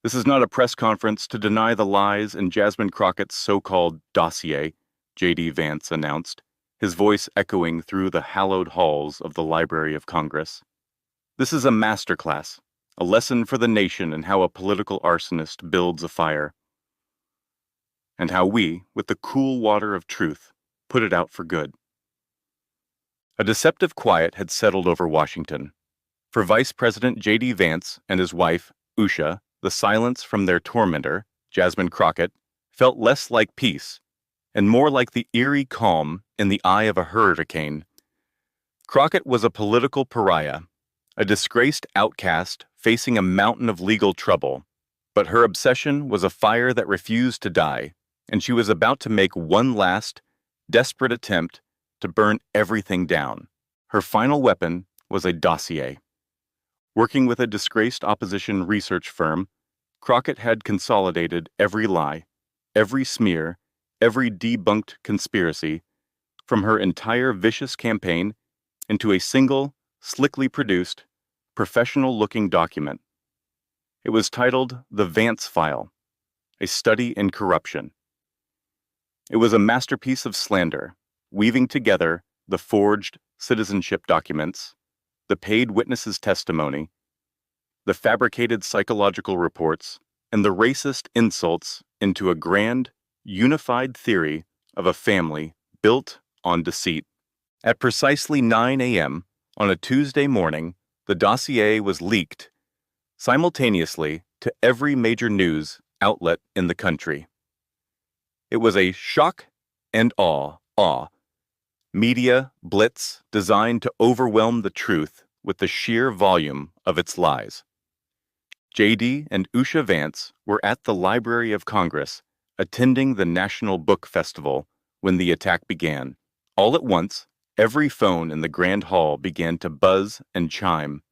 This is not a press conference to deny the lies in Jasmine Crockett's so-called dossier, J.D. Vance announced, his voice echoing through the hallowed halls of the Library of Congress. This is a masterclass, a lesson for the nation in how a political arsonist builds a fire, and how we, with the cool water of truth, put it out for good. A deceptive quiet had settled over Washington. For Vice President J.D. Vance and his wife, Usha, the silence from their tormentor, Jasmine Crockett, felt less like peace and more like the eerie calm in the eye of a hurricane. Crockett was a political pariah, a disgraced outcast facing a mountain of legal trouble, but her obsession was a fire that refused to die, and she was about to make one last, desperate attempt to burn everything down. Her final weapon was a dossier. Working with a disgraced opposition research firm, Crockett had consolidated every lie, every smear, every debunked conspiracy from her entire vicious campaign into a single, slickly produced, professional-looking document. It was titled The Vance File, a study in corruption. It was a masterpiece of slander, weaving together the forged citizenship documents, the paid witnesses' testimony, the fabricated psychological reports, and the racist insults into a grand, unified theory of a family built on deceit. At precisely 9 a.m. on a Tuesday morning, the dossier was leaked simultaneously to every major news outlet in the country. It was a shock and awe media blitz designed to overwhelm the truth with the sheer volume of its lies. J.D. and Usha Vance were at the Library of Congress attending the National Book Festival when the attack began. All at once, every phone in the Grand Hall began to buzz and chime.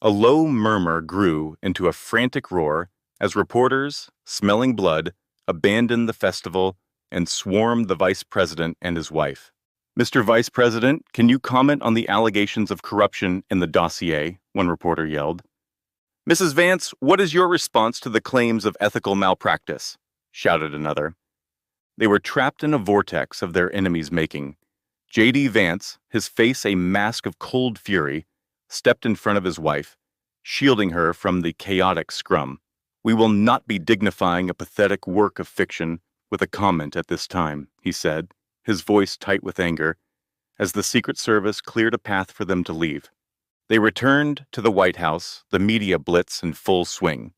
A low murmur grew into a frantic roar as reporters, smelling blood, abandoned the festival and swarmed the vice president and his wife. "Mr. Vice President, can you comment on the allegations of corruption in the dossier?" one reporter yelled. "Mrs. Vance, what is your response to the claims of ethical malpractice?" shouted another. They were trapped in a vortex of their enemy's making. J.D. Vance, his face a mask of cold fury, stepped in front of his wife, shielding her from the chaotic scrum. "We will not be dignifying a pathetic work of fiction with a comment at this time," he said, his voice tight with anger, as the Secret Service cleared a path for them to leave. They returned to the White House, the media blitz in full swing.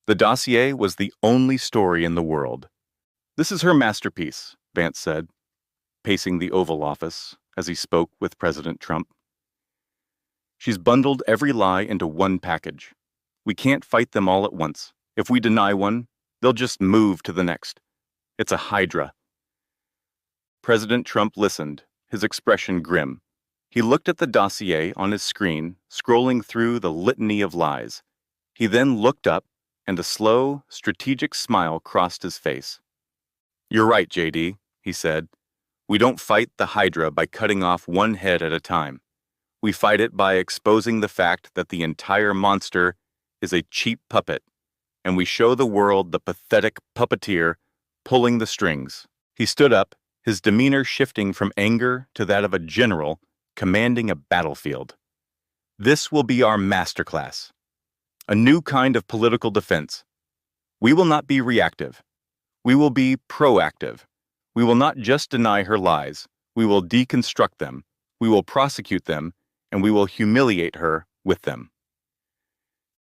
The dossier was the only story in the world. "This is her masterpiece," Vance said, pacing the Oval Office as he spoke with President Trump. "She's bundled every lie into one package. We can't fight them all at once. If we deny one, they'll just move to the next. It's a hydra." President Trump listened, his expression grim. He looked at the dossier on his screen, scrolling through the litany of lies. He then looked up, and a slow, strategic smile crossed his face. "You're right, J.D.," he said. "We don't fight the hydra by cutting off one head at a time. We fight it by exposing the fact that the entire monster is a cheap puppet, and we show the world the pathetic puppeteer pulling the strings." He stood up, his demeanor shifting from anger to that of a general commanding a battlefield. "This will be our masterclass. A new kind of political defense. We will not be reactive. We will be proactive. We will not just deny her lies. We will deconstruct them. We will prosecute them, and we will humiliate her with them."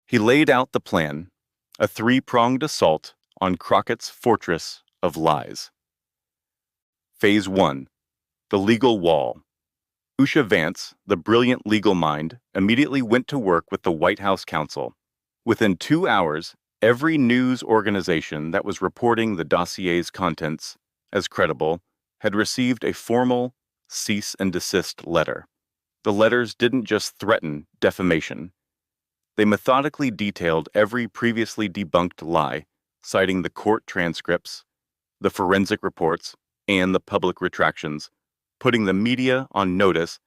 He laid out the plan, a three-pronged assault on Crockett's fortress of lies. Phase 1. The legal wall. Usha Vance, the brilliant legal mind, immediately went to work with the White House counsel. Within 2 hours, every news organization that was reporting the dossier's contents as credible had received a formal cease and desist letter. The letters didn't just threaten defamation. They methodically detailed every previously debunked lie, citing the court transcripts, the forensic reports, and the public retractions, putting the media on notice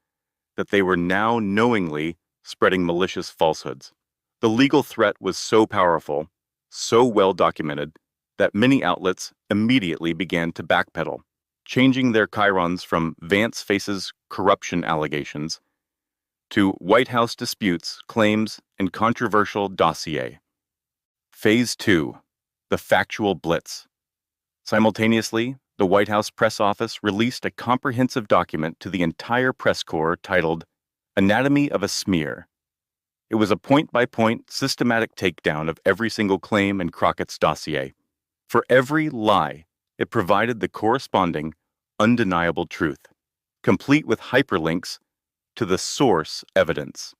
that they were now knowingly spreading malicious falsehoods. The legal threat was so powerful, so well documented that many outlets immediately began to backpedal, changing their chyrons from Vance faces corruption allegations to White House disputes, claims, and controversial dossier. Phase 2. The Factual Blitz. Simultaneously, the White House press office released a comprehensive document to the entire press corps titled Anatomy of a Smear. It was a point-by-point, systematic takedown of every single claim in Crockett's dossier. For every lie, it provided the corresponding, undeniable truth, complete with hyperlinks to the source evidence.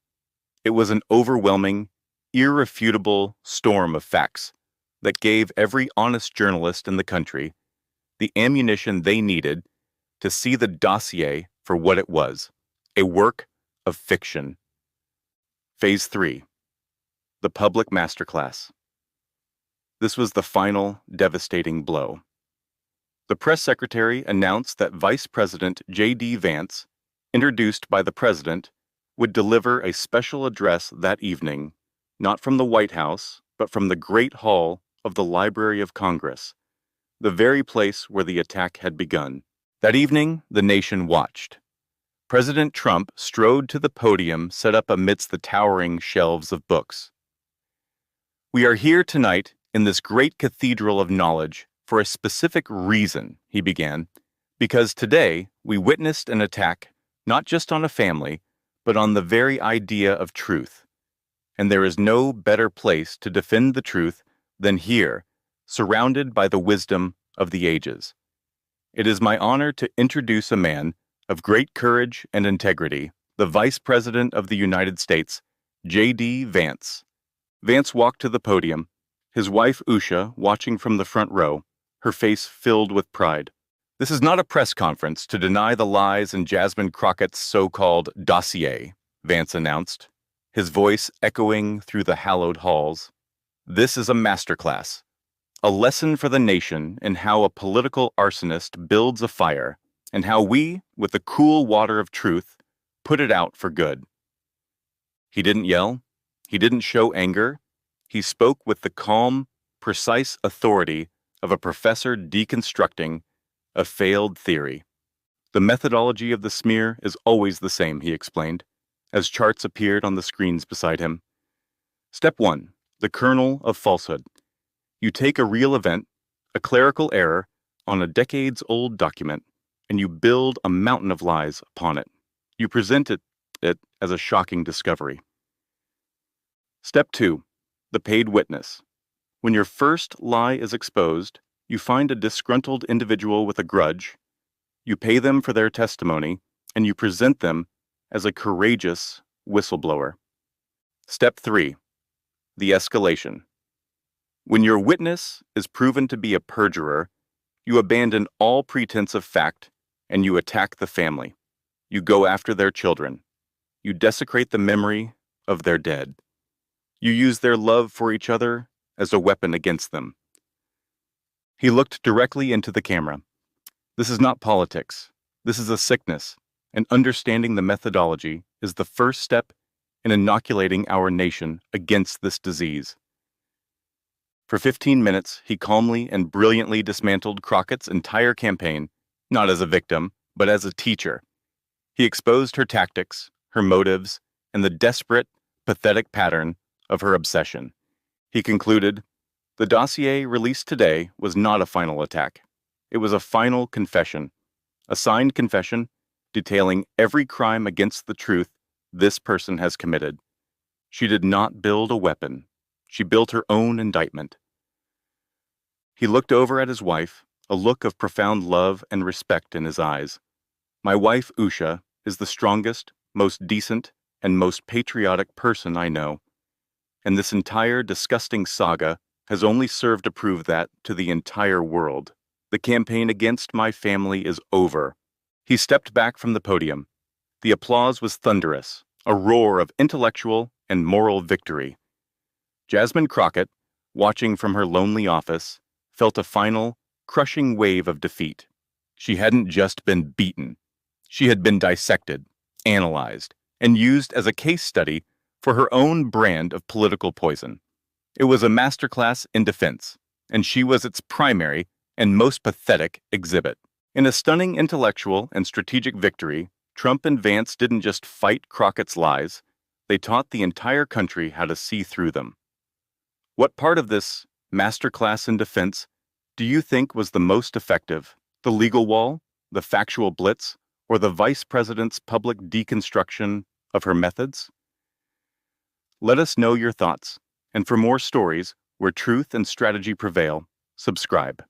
It was an overwhelming, irrefutable storm of facts that gave every honest journalist in the country the ammunition they needed to see the dossier for what it was, a work of fiction. Phase 3. The Public Masterclass. This was the final, devastating blow. The press secretary announced that Vice President J.D. Vance, introduced by the president, would deliver a special address that evening, not from the White House, but from the Great Hall of the Library of Congress, the very place where the attack had begun. That evening, the nation watched. President Trump strode to the podium set up amidst the towering shelves of books. "We are here tonight in this great cathedral of knowledge for a specific reason," he began, "because today we witnessed an attack not just on a family, but on the very idea of truth. And there is no better place to defend the truth than here, surrounded by the wisdom of the ages. It is my honor to introduce a man of great courage and integrity, the Vice President of the United States, J.D. Vance." Vance walked to the podium, his wife Usha watching from the front row, her face filled with pride. "This is not a press conference to deny the lies in Jasmine Crockett's so-called dossier," Vance announced, his voice echoing through the hallowed halls. "This is a masterclass, a lesson for the nation in how a political arsonist builds a fire, and how we, with the cool water of truth, put it out for good." He didn't yell. He didn't show anger. He spoke with the calm, precise authority of a professor deconstructing a failed theory. "The methodology of the smear is always the same," he explained, as charts appeared on the screens beside him. "Step 1. The kernel of falsehood. You take a real event, a clerical error, on a decades-old document, and you build a mountain of lies upon it. You present it as a shocking discovery. Step 2. The paid witness. When your first lie is exposed, you find a disgruntled individual with a grudge, you pay them for their testimony, and you present them as a courageous whistleblower. Step 3. The escalation. When your witness is proven to be a perjurer, you abandon all pretense of fact and you attack the family. You go after their children. You desecrate the memory of their dead. You use their love for each other as a weapon against them." He looked directly into the camera. "This is not politics. This is a sickness, and understanding the methodology is the first step in inoculating our nation against this disease." For 15 minutes, he calmly and brilliantly dismantled Crockett's entire campaign, not as a victim, but as a teacher. He exposed her tactics, her motives, and the desperate, pathetic pattern of her obsession. He concluded, "The dossier released today was not a final attack. It was a final confession, a signed confession detailing every crime against the truth this person has committed. She did not build a weapon. She built her own indictment." He looked over at his wife, a look of profound love and respect in his eyes. "My wife, Usha, is the strongest, most decent, and most patriotic person I know. And this entire disgusting saga has only served to prove that to the entire world. The campaign against my family is over." He stepped back from the podium. The applause was thunderous, a roar of intellectual and moral victory. Jasmine Crockett, watching from her lonely office, felt a final, crushing wave of defeat. She hadn't just been beaten. She had been dissected, analyzed, and used as a case study for her own brand of political poison. It was a masterclass in defense, and she was its primary and most pathetic exhibit. In a stunning intellectual and strategic victory, Trump and Vance didn't just fight Crockett's lies, they taught the entire country how to see through them. What part of this masterclass in defense do you think was the most effective? The legal wall, the factual blitz, or the vice president's public deconstruction of her methods? Let us know your thoughts. And for more stories where truth and strategy prevail, subscribe.